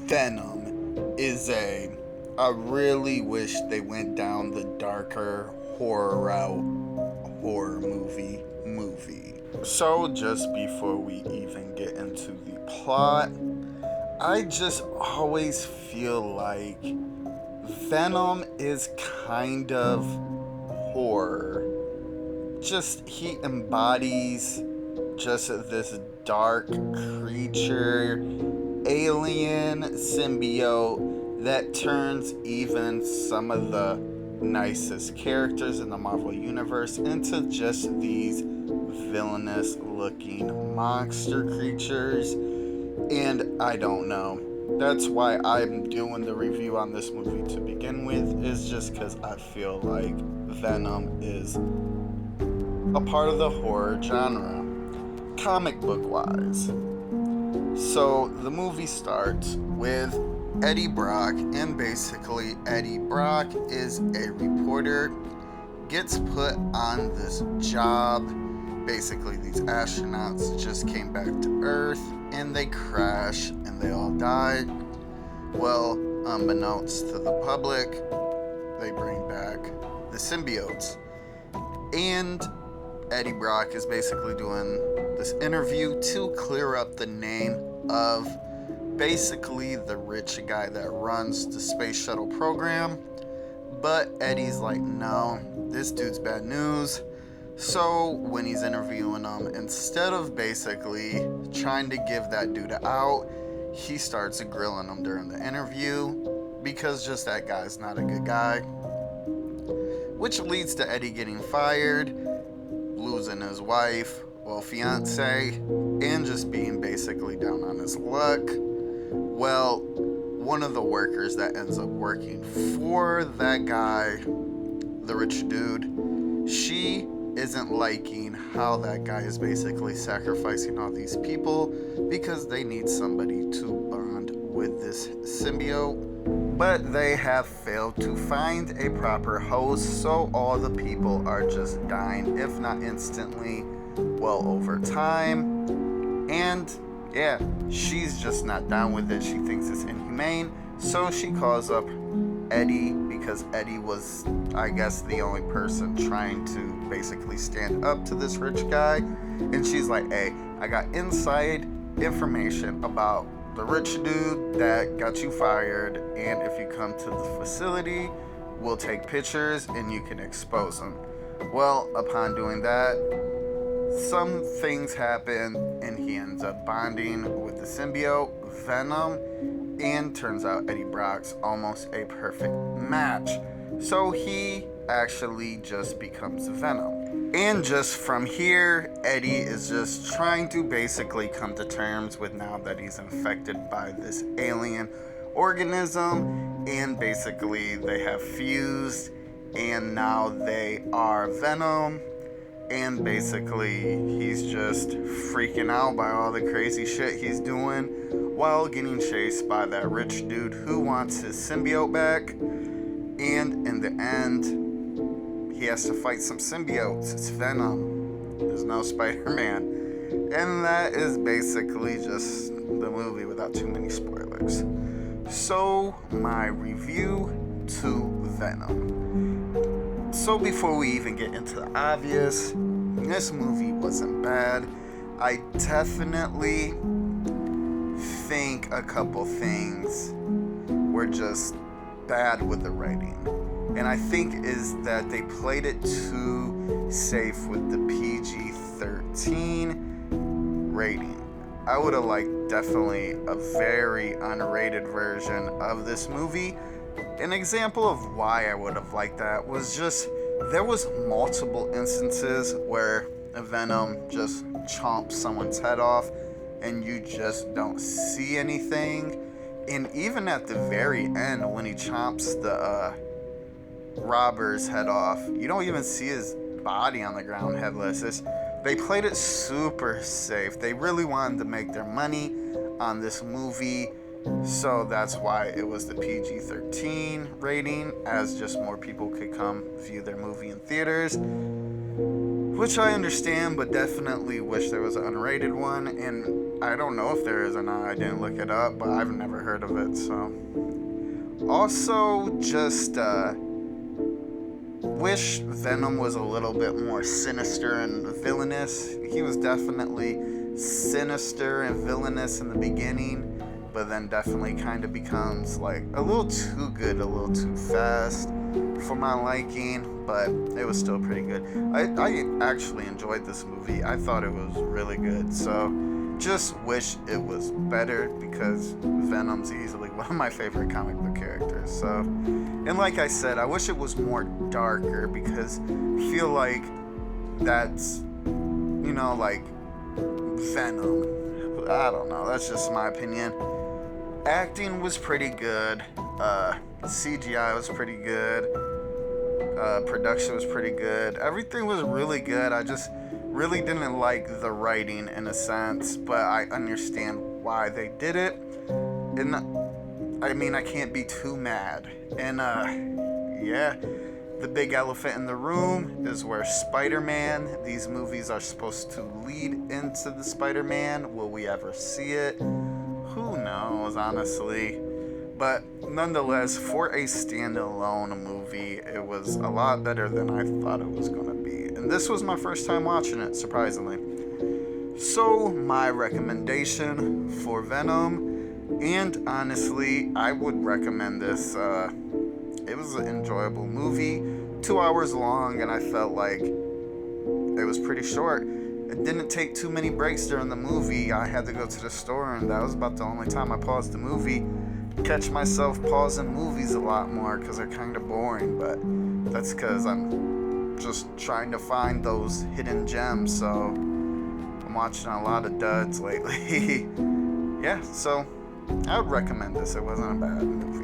Venom is I really wish they went down the darker horror route, horror movie. So just before we even get into the plot, I just always feel like Venom is kind of horror. Just he embodies just this dark creature, alien symbiote that turns even some of the nicest characters in the Marvel Universe into just these villainous looking monster creatures. And I don't know. That's why I'm doing the review on this movie to begin with, is just because I feel like Venom is a part of the horror genre, comic book wise. So the movie starts with Eddie Brock, and basically, Eddie Brock is a reporter, gets put on this job. Basically, these astronauts just came back to Earth and they crash and they all died. Well, unbeknownst to the public, they bring back the symbiotes. And Eddie Brock is basically doing this interview to clear up the name of basically the rich guy that runs the space shuttle program. But Eddie's like, no, this dude's bad news. So when he's interviewing him, instead of basically trying to give that dude out, he starts grilling him during the interview because just that guy's not a good guy. Which leads to Eddie getting fired, losing his wife, well, fiance, and just being basically down on his luck. Well, one of the workers that ends up working for that guy, the rich dude, she isn't liking how that guy is basically sacrificing all these people because they need somebody to bond with this symbiote. But they have failed to find a proper host, so all the people are just dying, if not instantly, well, over time. And yeah, she's just not down with it. She thinks it's inhumane, so she calls up Eddie because Eddie was, I guess, the only person trying to basically stand up to this rich guy. And she's like, hey, I got inside information about the rich dude that got you fired, and if you come to the facility, we'll take pictures and you can expose him. Well, upon doing that, some things happen and he ends up bonding with the symbiote, Venom, and turns out Eddie Brock's almost a perfect match. So he actually just becomes Venom. And just from here, Eddie is just trying to basically come to terms with now that he's infected by this alien organism, and basically they have fused and now they are Venom. And basically he's just freaking out by all the crazy shit he's doing while getting chased by that rich dude who wants his symbiote back. And in the end, he has to fight some symbiotes. It's Venom. There's no Spider-Man. And that is basically just the movie without too many spoilers. So, my review to Venom. So before we even get into the obvious, this movie wasn't bad. I definitely think a couple things were just bad with the writing. And I think is that they played it too safe with the PG-13 rating. I would have liked definitely a very unrated version of this movie. An example of why I would have liked that was just there was multiple instances where Venom just chomps someone's head off and you just don't see anything. And even at the very end when he chomps the robber's head off, you don't even see his body on the ground headless. They played it super safe. They really wanted to make their money on this movie, so that's why it was the PG-13 rating, as just more people could come view their movie in theaters. which I understand, but definitely wish there was an unrated one. And I don't know if there is or not. I didn't look it up, but I've never heard of it. So, also, just wish Venom was a little bit more sinister and villainous. He was definitely sinister and villainous in the beginning, but then definitely kind of becomes like a little too good, a little too fast for my liking, but it was still pretty good. I actually enjoyed this movie. I thought it was really good. So just wish it was better, because Venom's easily one of my favorite comic book characters. So, and like I said, I wish it was more darker, because I feel like that's, like Venom. I don't know. That's just my opinion. Acting was pretty good. CGI was pretty good. Production was pretty good. Everything was really good. I just really didn't like the writing in a sense, but I understand why they did it. And I mean, I can't be too mad. And yeah, the big elephant in the room is where Spider-Man. These movies are supposed to lead into the Spider-Man. Will we ever see it? Who knows, honestly. But nonetheless, for a standalone movie, it was a lot better than I thought it was going to be. And this was my first time watching it, surprisingly. So, my recommendation for Venom, and honestly, I would recommend this. It was an enjoyable movie, 2 hours long, and I felt like it was pretty short. It didn't take too many breaks during the movie. I had to go to the store, and that was about the only time I paused the movie. Catch myself pausing movies a lot more because they're kind of boring, but that's because I'm just trying to find those hidden gems. So I'm watching a lot of duds lately. Yeah, so I would recommend this. It wasn't a bad movie.